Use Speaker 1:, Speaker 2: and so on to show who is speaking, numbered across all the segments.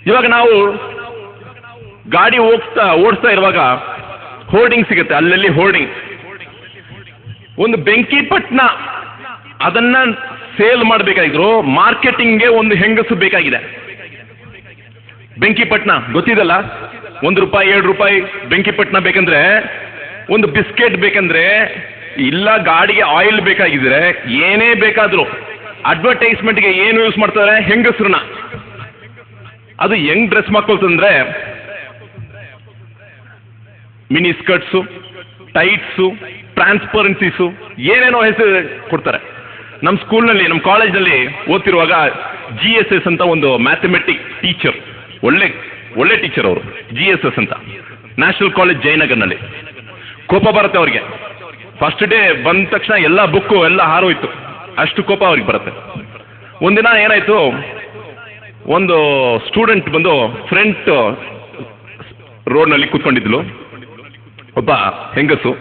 Speaker 1: ಇವಾಗ ನಾವು ಗಾಡಿ ಓಡಿಸ್ತಾ ಇರುವಾಗ ಹೋರ್ಡಿಂಗ್ ಸಿಗುತ್ತೆ, ಅಲ್ಲಲ್ಲಿ ಹೋರ್ಡಿಂಗ್. ಒಂದು ಬೆಂಕಿಪಟ್ಟಣ ಅದನ್ನ ಸೇಲ್ ಮಾಡಬೇಕಾಗಿದ್ರು ಮಾರ್ಕೆಟಿಂಗ್ಗೆ ಒಂದು ಹೆಂಗಸು ಬೇಕಾಗಿದೆ. ಬೆಂಕಿಪಟ್ಟಣ ಗೊತ್ತಿದಲ್ಲ, ₹1 ₹2 ಬೆಂಕಿಪಟ್ಟಣ ಬೇಕಂದ್ರೆ, ಒಂದು ಬಿಸ್ಕೆಟ್ ಬೇಕಂದ್ರೆ, ಇಲ್ಲ ಗಾಡಿಗೆ ಆಯಿಲ್ ಬೇಕಾಗಿದ್ರೆ, ಏನೇ ಬೇಕಾದರೂ ಅಡ್ವರ್ಟೈಸ್ಮೆಂಟ್ಗೆ ಏನು ಯೂಸ್ ಮಾಡ್ತಾರೆ? ಹೆಂಗಸ್ರನ್ನ. ಅದು ಹೆಂಗ್ ಡ್ರೆಸ್ ಮಾಡ್ಕೊಳ್ತಂದ್ರೆ ಮಿನಿ ಸ್ಕರ್ಟ್ಸು, ಟೈಟ್ಸು, ಟ್ರಾನ್ಸ್ಪರೆನ್ಸೀಸು, ಏನೇನೋ ಹೆಸರು ಕೊಡ್ತಾರೆ. ನಮ್ಮ ಸ್ಕೂಲ್ನಲ್ಲಿ, ನಮ್ಮ ಕಾಲೇಜ್ನಲ್ಲಿ ಓದ್ತಿರುವಾಗ GSS ಅಂತ ಒಂದು ಮ್ಯಾಥಮೆಟಿಕ್ ಟೀಚರ್, ಒಳ್ಳೆ ಟೀಚರ್ ಅವರು, GSS ಅಂತ, ನ್ಯಾಷನಲ್ ಕಾಲೇಜ್ ಜಯನಗರ್ನಲ್ಲಿ. ಕೋಪ ಬರುತ್ತೆ ಅವ್ರಿಗೆ. ಫಸ್ಟ್ ಡೇ ಬಂದ ತಕ್ಷಣ ಎಲ್ಲ ಬುಕ್ಕು ಎಲ್ಲ ಹಾರೋಯ್ತು, ಅಷ್ಟು ಕೋಪ ಅವ್ರಿಗೆ ಬರುತ್ತೆ. ಒಂದಿನ ಏನಾಯ್ತು, ಒಂದು ಸ್ಟೂಡೆಂಟ್ ಬಂದು ಫ್ರಂಟ್ ರೋಡ್ನಲ್ಲಿ ಕೂತ್ಕೊಂಡಿದ್ಲು, ಒಬ್ಬ ಹೆಂಗಸು.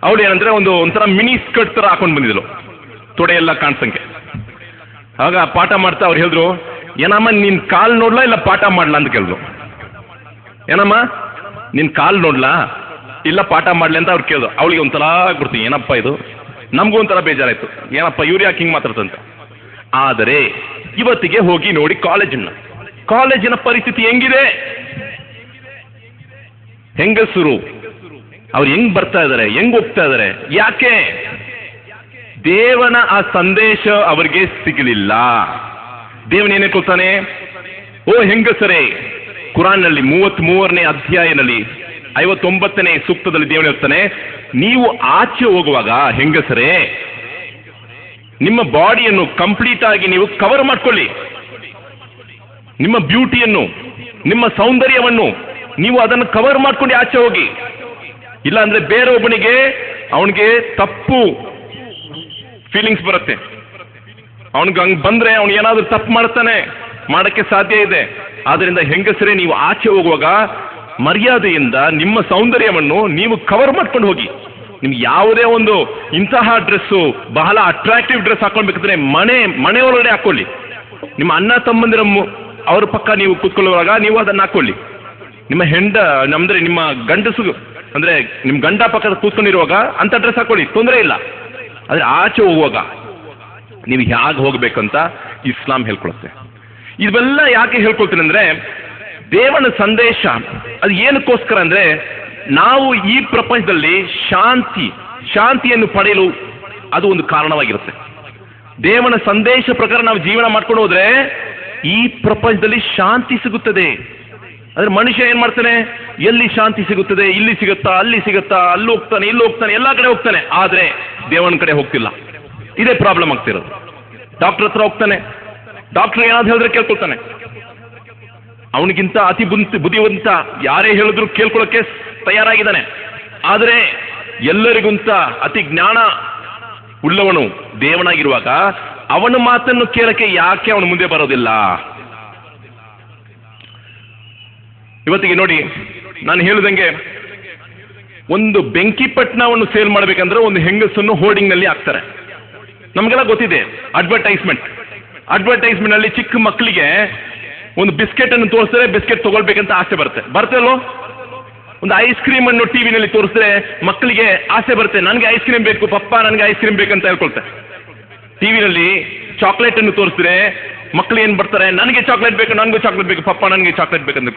Speaker 1: ಅವಳು ಏನಂದ್ರೆ ಒಂಥರ ಮಿನಿ ಸ್ಕರ್ಟ್ ಥರ ಹಾಕೊಂಡು ಬಂದಿದ್ಲು, ತೊಡೆ ಎಲ್ಲ ಕಾಣಿಸಂಗೆ. ಆಗ ಪಾಠ ಮಾಡ್ತಾ ಅವ್ರು ಹೇಳಿದ್ರು, ಏನಮ್ಮ ನಿನ್ನ ಕಾಲು ನೋಡ್ಲಾ ಇಲ್ಲ ಪಾಠ ಮಾಡ್ಲಾ ಅಂತ ಕೇಳಿದ್ರು. ಏನಮ್ಮ ನಿನ್ನ ಕಾಲು ನೋಡ್ಲಾ ಇಲ್ಲ ಪಾಠ ಮಾಡ್ಲಿ ಅಂತ ಅವ್ರು ಕೇಳಿದ್ರು. ಅವಳಿಗೆ ಒಂಥರ ಕೊಡ್ತೀನಿ, ಏನಪ್ಪ ಇದು, ನಮಗೂ ಒಂಥರ ಬೇಜಾರಾಯ್ತು, ಏನಪ್ಪ ಇವ್ರು ಯಾಕೆ ಹಿಂಗೆ ಮಾತಾಡ್ತಂತ. ಆದರೆ ಇವತ್ತಿಗೆ ಹೋಗಿ ನೋಡಿ ಕಾಲೇಜಿನ ಪರಿಸ್ಥಿತಿ ಹೆಂಗಿದೆ. ಹೆಂಗಸರು ಅವ್ರು ಹೆಂಗ್ ಬರ್ತಾ ಇದ್ದಾರೆ, ಹೆಂಗ್ ಹೋಗ್ತಾ ಇದ್ದಾರೆ, ಯಾಕೆ? ದೇವನ ಆ ಸಂದೇಶ ಅವರಿಗೆ ಸಿಗಲಿಲ್ಲ. ದೇವನೇನೇ ಕೊಡ್ತಾನೆ? ಓ ಹೆಂಗಸರೇ, ಕುರಾನ್ನಲ್ಲಿ 33ನೇ ಅಧ್ಯಾಯದಲ್ಲಿ 59ನೇ ಸೂಕ್ತದಲ್ಲಿ ದೇವನೇ ಹೇಳ್ತಾನೆ, ನೀವು ಆಚೆ ಹೋಗುವಾಗ ಹೆಂಗಸರೇ ನಿಮ್ಮ ಬಾಡಿಯನ್ನು ಕಂಪ್ಲೀಟ್ ಆಗಿ ನೀವು ಕವರ್ ಮಾಡ್ಕೊಳ್ಳಿ. ನಿಮ್ಮ ಬ್ಯೂಟಿಯನ್ನು, ನಿಮ್ಮ ಸೌಂದರ್ಯವನ್ನು ನೀವು ಅದನ್ನು ಕವರ್ ಮಾಡ್ಕೊಂಡು ಆಚೆ ಹೋಗಿ. ಇಲ್ಲ ಅಂದ್ರೆ ಬೇರೆ ಒಬ್ಬನಿಗೆ ಅವನಿಗೆ ತಪ್ಪು ಫೀಲಿಂಗ್ಸ್ ಬರುತ್ತೆ. ಅವನಿಗೆ ಹಂಗೆ ಬಂದ್ರೆ ಅವನು ಏನಾದರೂ ತಪ್ಪು ಮಾಡ್ತಾನೆ, ಮಾಡಕ್ಕೆ ಸಾಧ್ಯ ಇದೆ. ಆದ್ರಿಂದ ಹೆಂಗಸರೇ, ನೀವು ಆಚೆ ಹೋಗುವಾಗ ಮರ್ಯಾದೆಯಿಂದ ನಿಮ್ಮ ಸೌಂದರ್ಯವನ್ನು ನೀವು ಕವರ್ ಮಾಡ್ಕೊಂಡು ಹೋಗಿ. ನಿಮ್ಗೆ ಯಾವುದೇ ಒಂದು ಇಂತಹ ಡ್ರೆಸ್ಸು, ಬಹಳ ಅಟ್ರಾಕ್ಟಿವ್ ಡ್ರೆಸ್ ಹಾಕೊಳ್ಬೇಕಂದ್ರೆ ಮನೆ ಒಳಗಡೆ ಹಾಕೊಳ್ಳಿ. ನಿಮ್ಮ ಅಣ್ಣ ತಮ್ಮಂದಿರ ಅವ್ರ ಪಕ್ಕ ನೀವು ಕೂತ್ಕೊಳ್ಳುವಾಗ ನೀವು ಅದನ್ನು ಹಾಕೊಳ್ಳಿ. ನಿಮ್ಮ ನಮ್ದ್ರೆ ನಿಮ್ಮ ಗಂಡಸು ಅಂದ್ರೆ ನಿಮ್ಮ ಗಂಡ ಪಕ್ಕ ಕೂತ್ಕೊಂಡಿರುವಾಗ ಅಂತ ಡ್ರೆಸ್ ಹಾಕೊಳ್ಳಿ, ತೊಂದರೆ ಇಲ್ಲ. ಆದರೆ ಆಚೆ ಹೋಗುವಾಗ ನೀವು ಹೇಗೆ ಹೋಗ್ಬೇಕಂತ ಇಸ್ಲಾಂ ಹೇಳ್ಕೊಳುತ್ತೆ. ಇವೆಲ್ಲ ಯಾಕೆ ಹೇಳ್ಕೊಳ್ತೀನಿ ಅಂದ್ರೆ, ದೇವನ ಸಂದೇಶ ಅದು ಏನಕ್ಕೋಸ್ಕರ ಅಂದ್ರೆ, ನಾವು ಈ ಪ್ರಪಂಚದಲ್ಲಿ ಶಾಂತಿಯನ್ನು ಪಡೆಯಲು ಅದು ಒಂದು ಕಾರಣವಾಗಿರುತ್ತೆ. ದೇವನ ಸಂದೇಶ ಪ್ರಕಾರ ನಾವು ಜೀವನ ಮಾಡ್ಕೊಂಡು ಹೋದ್ರೆ ಈ ಪ್ರಪಂಚದಲ್ಲಿ ಶಾಂತಿ ಸಿಗುತ್ತದೆ. ಅಂದ್ರೆ ಮನುಷ್ಯ ಏನ್ ಮಾಡ್ತಾನೆ, ಎಲ್ಲಿ ಶಾಂತಿ ಸಿಗುತ್ತದೆ, ಇಲ್ಲಿ ಸಿಗುತ್ತಾ, ಅಲ್ಲಿ ಸಿಗುತ್ತಾ, ಅಲ್ಲಿ ಹೋಗ್ತಾನೆ, ಇಲ್ಲಿ ಹೋಗ್ತಾನೆ, ಎಲ್ಲಾ ಕಡೆ ಹೋಗ್ತಾನೆ, ಆದ್ರೆ ದೇವನ ಕಡೆ ಹೋಗ್ತಿಲ್ಲ. ಇದೇ ಪ್ರಾಬ್ಲಮ್ ಆಗ್ತಿರೋದು. ಡಾಕ್ಟರ್ ಹತ್ರ ಹೋಗ್ತಾನೆ, ಡಾಕ್ಟರ್ ಏನಾದ್ರು ಹೇಳಿದ್ರೆ ಕೇಳ್ಕೊಳ್ತಾನೆ. ಅವನಿಗಿಂತ ಅತಿ ಬುದ್ಧಿವಂತ ಯಾರೇ ಹೇಳಿದ್ರು ಕೇಳ್ಕೊಳ್ಳೋಕೆ ತಯಾರಾಗಿದ್ದಾನೆ. ಆದರೆ ಎಲ್ಲರಿಗಿಂತ ಅತಿ ಜ್ಞಾನ ಉಳ್ಳವನು ದೇವನಾಗಿರುವಾಗ ಅವನ ಮಾತನ್ನು ಕೇಳಕ್ಕೆ ಯಾಕೆ ಅವನು ಮುಂದೆ ಬರೋದಿಲ್ಲ? ಇವತ್ತಿಗೆ ನೋಡಿ, ನಾನು ಹೇಳಿದಂಗೆ ಒಂದು ಬೆಂಕಿಪಟ್ಟಣವನ್ನು ಸೇಲ್ ಮಾಡಬೇಕಂದ್ರೆ ಒಂದು ಹೆಂಗಸನ್ನು ಹೋರ್ಡಿಂಗ್ನಲ್ಲಿ ಹಾಕ್ತಾರೆ. ನಮಗೆಲ್ಲ ಗೊತ್ತಿದೆ. ಅಡ್ವರ್ಟೈಸ್ಮೆಂಟ್ ನಲ್ಲಿ ಚಿಕ್ಕ ಮಕ್ಕಳಿಗೆ ಒಂದು ಬಿಸ್ಕೆಟ್ ಅನ್ನು ತೋರಿಸಿದ್ರೆ ಬಿಸ್ಕೆಟ್ ತಗೊಳ್ಬೇಕಂತ ಆಸೆ ಬರ್ತೇಲ್ವೋ? ಒಂದು ಐಸ್ ಕ್ರೀಮ್ ಅನ್ನು ಟಿವಿನಲ್ಲಿ ತೋರಿಸಿದ್ರೆ ಮಕ್ಕಳಿಗೆ ಆಸೆ ಬರುತ್ತೆ, ನನಗೆ ಐಸ್ ಕ್ರೀಮ್ ಬೇಕು ಪಪ್ಪ, ನನಗೆ ಐಸ್ ಕ್ರೀಮ್ ಬೇಕಂತ ಹೇಳ್ಕೊಳ್ತಾರೆ. ಟಿವಿನಲ್ಲಿ ಚಾಕ್ಲೇಟ್ ಅನ್ನು ತೋರಿಸಿದ್ರೆ ಮಕ್ಕಳು ಏನ್ ಬರ್ತಾರೆ, ನನಗೆ ಚಾಕ್ಲೇಟ್ ಬೇಕು, ನನಗೂ ಚಾಕ್ಲೇಟ್ ಬೇಕು ಪಪ್ಪ, ನನಗೆ ಚಾಕ್ಲೇಟ್ ಬೇಕಂತ.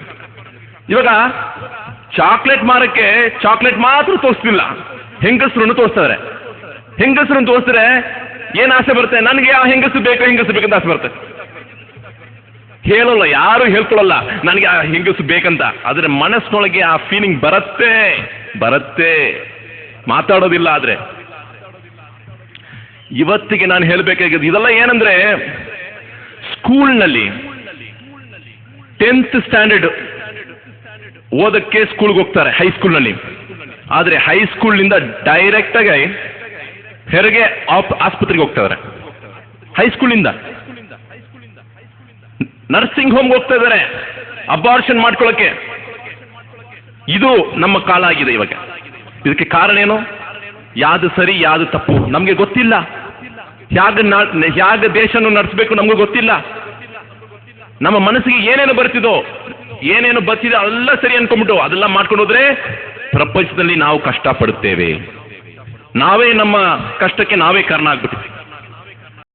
Speaker 1: ಇವಾಗ ಚಾಕ್ಲೇಟ್ ಮಾರಕ್ಕೆ ಚಾಕ್ಲೇಟ್ ಮಾತ್ರ ತೋರಿಸ್ತಿಲ್ಲ, ಹೆಂಗಸರನ್ನು ತೋರಿಸ್ತಾರೆ. ಹೆಂಗಸರನ್ನು ತೋರಿಸಿದ್ರೆ ಏನ್ ಆಸೆ ಬರುತ್ತೆ, ನನಗೆ ಯಾವ ಹೆಂಗಸು ಬೇಕಂತ ಆಸೆ ಬರುತ್ತೆ. ಹೇಳೋಲ್ಲ, ಯಾರು ಹೇಳ್ಕೊಳ್ಳಲ್ಲ ನನಗೆ ಆ ಹೆಂಗಸು ಬೇಕಂತ. ಆದರೆ ಮನಸ್ಸಿನೊಳಗೆ ಆ ಫೀಲಿಂಗ್ ಬರುತ್ತೆ, ಮಾತಾಡೋದಿಲ್ಲ. ಆದ್ರೆ ಇವತ್ತಿಗೆ ನಾನು ಹೇಳಬೇಕಾಗಿದ್ದು ಇದೆಲ್ಲ ಏನಂದ್ರೆ, ಸ್ಕೂಲ್ನಲ್ಲಿ 10th ಸ್ಟ್ಯಾಂಡರ್ಡ್ ಓದಕ್ಕೆ ಸ್ಕೂಲ್ಗೆ ಹೋಗ್ತಾರೆ, ಹೈಸ್ಕೂಲ್ನಲ್ಲಿ. ಆದರೆ ಹೈಸ್ಕೂಲ್ನಿಂದ ಡೈರೆಕ್ಟ್ ಆಗಿ ಹೆರಿಗೆ ಆಸ್ಪತ್ರೆಗೆ ಹೋಗ್ತಾ ಹೈಸ್ಕೂಲಿಂದ ನರ್ಸಿಂಗ್ ಹೋಮ್ಗೆ ಹೋಗ್ತಾ ಇದ್ದಾರೆ ಅಬಾರ್ಷನ್ ಮಾಡ್ಕೊಳ್ಳೋಕೆ. ಇದು ನಮ್ಮ ಕಾಲ ಆಗಿದೆ ಇವಾಗ. ಇದಕ್ಕೆ ಕಾರಣ ಏನು? ಯಾವುದು ಸರಿ ಯಾವುದು ತಪ್ಪು ನಮಗೆ ಗೊತ್ತಿಲ್ಲ. ಹೇಗೆ ದೇಶವನ್ನು ನಡೆಸಬೇಕು ನಮಗೂ ಗೊತ್ತಿಲ್ಲ. ನಮ್ಮ ಮನಸ್ಸಿಗೆ ಏನೇನು ಬರ್ತಿದೋ, ಏನೇನು ಬರ್ತಿದೆ ಎಲ್ಲ ಸರಿ ಅನ್ಕೊಂಡ್ಬಿಟ್ಟು ಅದೆಲ್ಲ ಮಾಡ್ಕೊಂಡು ಹೋದ್ರೆ ಪ್ರಪಂಚದಲ್ಲಿ ನಾವು ಕಷ್ಟಪಡುತ್ತೇವೆ. ನಾವೇ ನಮ್ಮ ಕಷ್ಟಕ್ಕೆ ನಾವೇ ಕಾರಣ ಆಗ್ಬಿಟ್ಟಿವಿ.